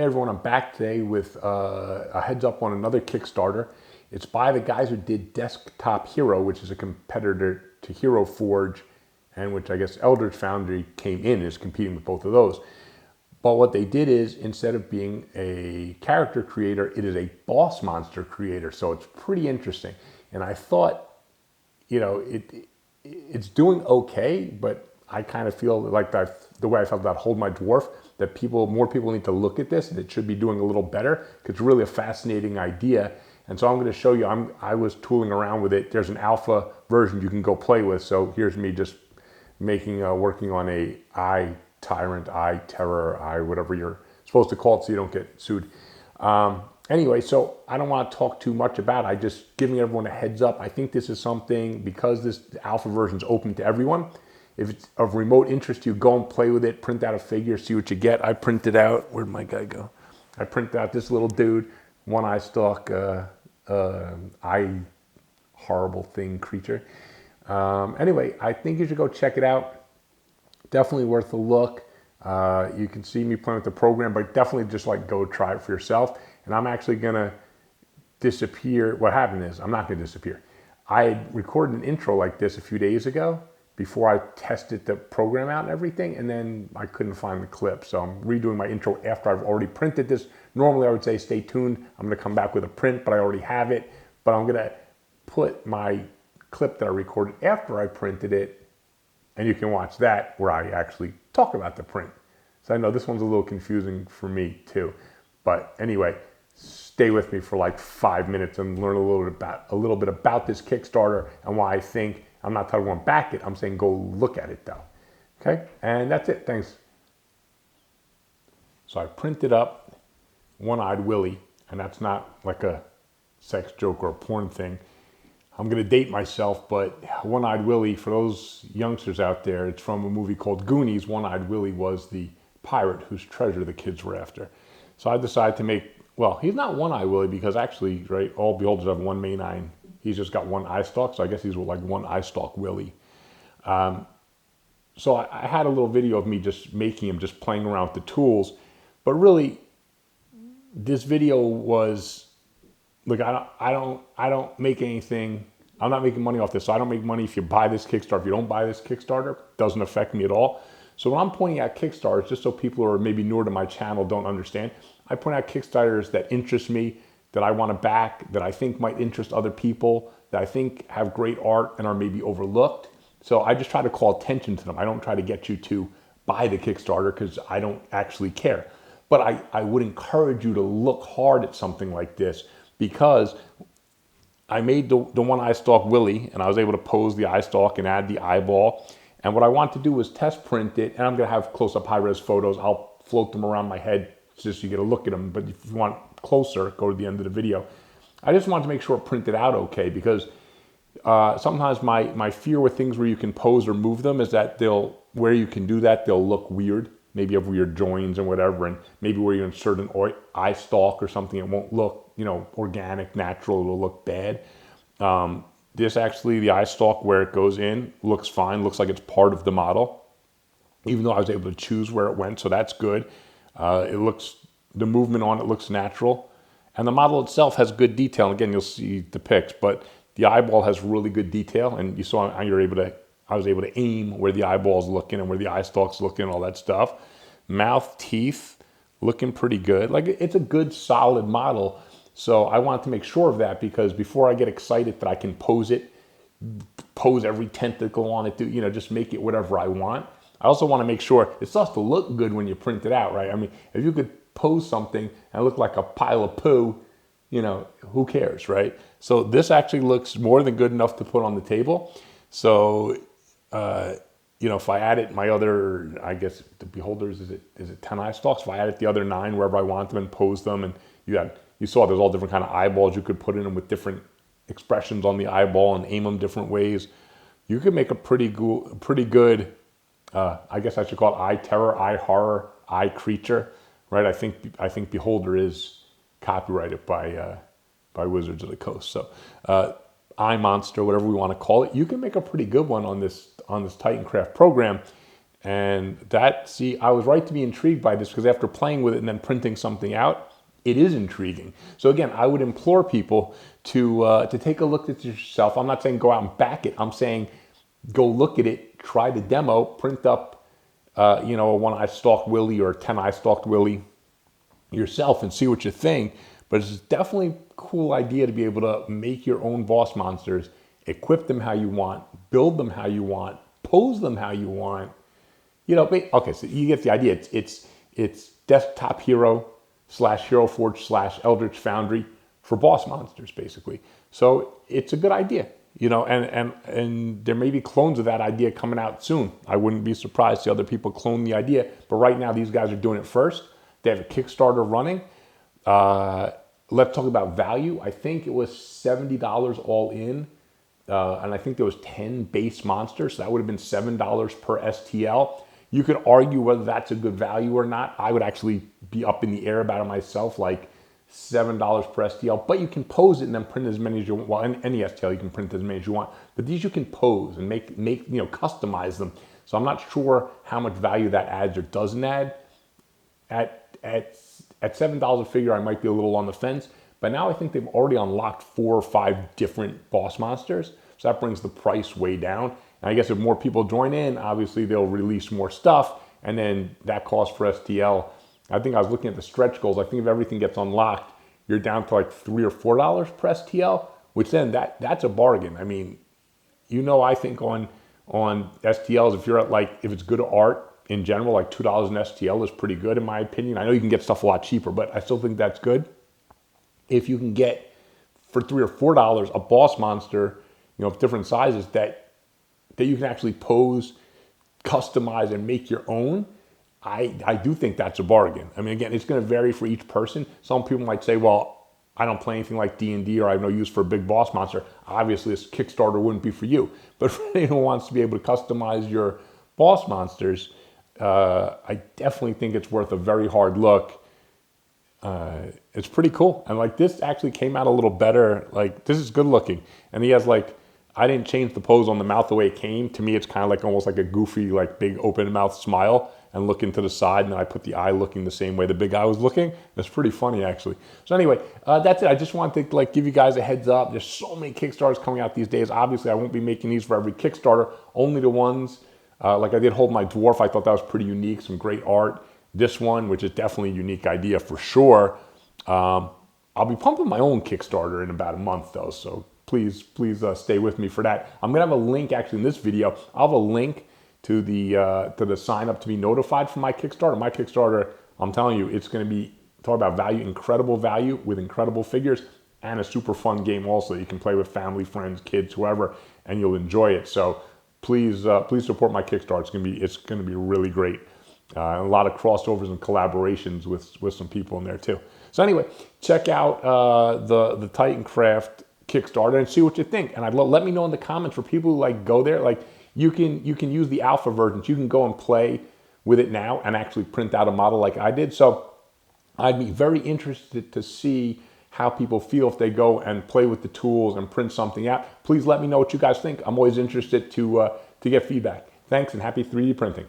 Hey everyone, I'm back today with a heads up on another Kickstarter. It's by the guys who did Desktop Hero, which is a competitor to Hero Forge, and which I guess Eldritch Foundry came in, is competing with both of those. But what they did is, instead of being a character creator, it is a boss monster creator. So it's pretty interesting. And I thought, it's doing okay, but I kind of feel like the way I felt about Hold My Dwarf, that more people need to look at this, and it should be doing a little better, because it's really a fascinating idea. And so I'm going to show you, I was tooling around with it. There's an alpha version you can go play with. So here's me just working on a eye tyrant, eye terror, eye whatever you're supposed to call it so you don't get sued. Anyway, so I don't want to talk too much about it. I'm just giving everyone a heads up. I think this is something, because this alpha version is open to everyone, if it's of remote interest to you, go and play with it, print out a figure, see what you get. I printed out, where'd my guy go? I printed out this little dude, one eye stalk, eye horrible thing creature. Anyway, I think you should go check it out. Definitely worth a look. You can see me playing with the program, but definitely just go try it for yourself. And I'm actually gonna disappear. What happened is, I'm not gonna disappear. I had recorded an intro like this a few days ago before I tested the program out and everything, and then I couldn't find the clip. So I'm redoing my intro after I've already printed this. Normally I would say stay tuned. I'm gonna come back with a print, but I already have it. But I'm gonna put my clip that I recorded after I printed it, and you can watch that where I actually talk about the print. So I know this one's a little confusing for me too. But anyway, stay with me for like 5 minutes and learn a little bit about this Kickstarter and why I think, I'm not telling everyone back it, I'm saying go look at it though. Okay, and that's it, thanks. So I printed up One-Eyed Willie, and that's not like a sex joke or a porn thing. I'm gonna date myself, but One-Eyed Willie, for those youngsters out there, it's from a movie called Goonies. One-Eyed Willie was the pirate whose treasure the kids were after. So I decided to make, well, he's not One-Eyed Willie, because actually, right, all beholders have one main eye. He's just got one eye stalk, so I guess he's like one eye stalk Willie. So I had a little video of me just making him, just playing around with the tools. But really, this video was, look, I don't make anything. I'm not making money off this, so I don't make money if you buy this Kickstarter. If you don't buy this Kickstarter, it doesn't affect me at all. So when I'm pointing out Kickstarters, just so people who are maybe newer to my channel don't understand, I point out Kickstarters that interest me, that I want to back, that I think might interest other people, that I think have great art and are maybe overlooked. So I just try to call attention to them. I don't try to get you to buy the Kickstarter, because I don't actually care. But I would encourage you to look hard at something like this, because I made the one eye stalk Willie, and I was able to pose the eye stalk and add the eyeball. And what I want to do was test print it, and I'm going to have close-up high-res photos. I'll float them around my head just so you get a look at them. But if you want closer, go to the end of the video. I just wanted to make sure it printed out okay, because sometimes my fear with things where you can pose or move them is that where you can do that, they'll look weird. Maybe have weird joins and whatever, and maybe where you insert an eye stalk or something, it won't look, organic, natural, it'll look bad. This actually, the eye stalk where it goes in, looks fine, looks like it's part of the model, even though I was able to choose where it went, so that's good. The movement on it looks natural, and the model itself has good detail. And again, you'll see the pics, but the eyeball has really good detail, and you saw I was able to aim where the eyeball's looking and where the eye stalk's looking, all that stuff. Mouth, teeth, looking pretty good. Like, it's a good, solid model. So I wanted to make sure of that, because before I get excited that I can pose every tentacle on it, just make it whatever I want. I also want to make sure it starts to look good when you print it out, right? I mean, if you could pose something and look like a pile of poo, who cares, right? So this actually looks more than good enough to put on the table. So, if I added my other, I guess the beholders, is it 10 eye stalks? If I added the other 9 wherever I want them and pose them, and you saw there's all different kind of eyeballs you could put in them with different expressions on the eyeball and aim them different ways. You could make a pretty good, I guess I should call it eye terror, eye horror, eye creature, right? I think Beholder is copyrighted by Wizards of the Coast. So eye monster, whatever we want to call it, you can make a pretty good one on this Titancraft program. And that, see, I was right to be intrigued by this because after playing with it and then printing something out, it is intriguing. So again, I would implore people to take a look at it yourself. I'm not saying go out and back it. I'm saying go look at it, try the demo, print up, you know, a one-eye stalked Willy or a 10-eye stalked Willy yourself and see what you think. But it's definitely a cool idea to be able to make your own boss monsters, equip them how you want, build them how you want, pose them how you want. You know, okay, so you get the idea. It's Desktop Hero / Hero Forge / Eldritch Foundry for boss monsters, basically. So it's a good idea, you know, and there may be clones of that idea coming out soon. I wouldn't be surprised to see other people clone the idea, but right now these guys are doing it first. They have a Kickstarter running. Let's talk about value. I think it was $70 all in, and I think there was 10 base monsters, so that would have been $7 per STL. You could argue whether that's a good value or not. I would actually be up in the air about it myself, like $7 per STL, but you can pose it and then print as many as you want. Well, any STL you can print as many as you want, but these you can pose and make you know, customize them. So I'm not sure how much value that adds or doesn't add. At $7 a figure, I might be a little on the fence, but now I think they've already unlocked 4 or 5 different boss monsters, so that brings the price way down. And I guess if more people join in, obviously they'll release more stuff, and then that cost for STL, I think I was looking at the stretch goals. I think if everything gets unlocked, you're down to like $3 or $4 per STL, which then that's a bargain. I mean, you know, I think on STLs, if you're at like, if it's good art in general, like $2 an STL is pretty good in my opinion. I know you can get stuff a lot cheaper, but I still think that's good. If you can get for $3 or $4 a boss monster, you know, of different sizes that you can actually pose, customize, and make your own, I do think that's a bargain. I mean, again, it's going to vary for each person. Some people might say, well, I don't play anything like D&D or I have no use for a big boss monster. Obviously, this Kickstarter wouldn't be for you. But for anyone who wants to be able to customize your boss monsters, I definitely think it's worth a very hard look. It's pretty cool. And like this actually came out a little better. Like this is good looking. And he has like, I didn't change the pose on the mouth the way it came. To me, it's kind of like almost like a goofy, like big open mouth smile and looking to the side. And then I put the eye looking the same way the big eye was looking. It's pretty funny actually. So anyway, that's it. I just wanted to like give you guys a heads up. There's so many Kickstarters coming out these days. Obviously, I won't be making these for every Kickstarter, only the ones like I did Hold My Dwarf. I thought that was pretty unique, some great art. This one, which is definitely a unique idea for sure. I'll be pumping my own Kickstarter in about a month though, so please stay with me for that. I'm gonna have a link actually in this video. I'll have a link to the sign up to be notified for my Kickstarter. My Kickstarter, I'm telling you, it's gonna be talk about value, incredible value with incredible figures and a super fun game also. You can play with family, friends, kids, whoever, and you'll enjoy it. So please support my Kickstarter. It's gonna be really great. A lot of crossovers and collaborations with some people in there too. So anyway, check out the Titancraft Kickstarter and see what you think. And let me know in the comments for people who like go there. Like you can use the alpha versions. You can go and play with it now and actually print out a model like I did. So I'd be very interested to see how people feel if they go and play with the tools and print something out. Please let me know what you guys think. I'm always interested to get feedback. Thanks and happy 3D printing.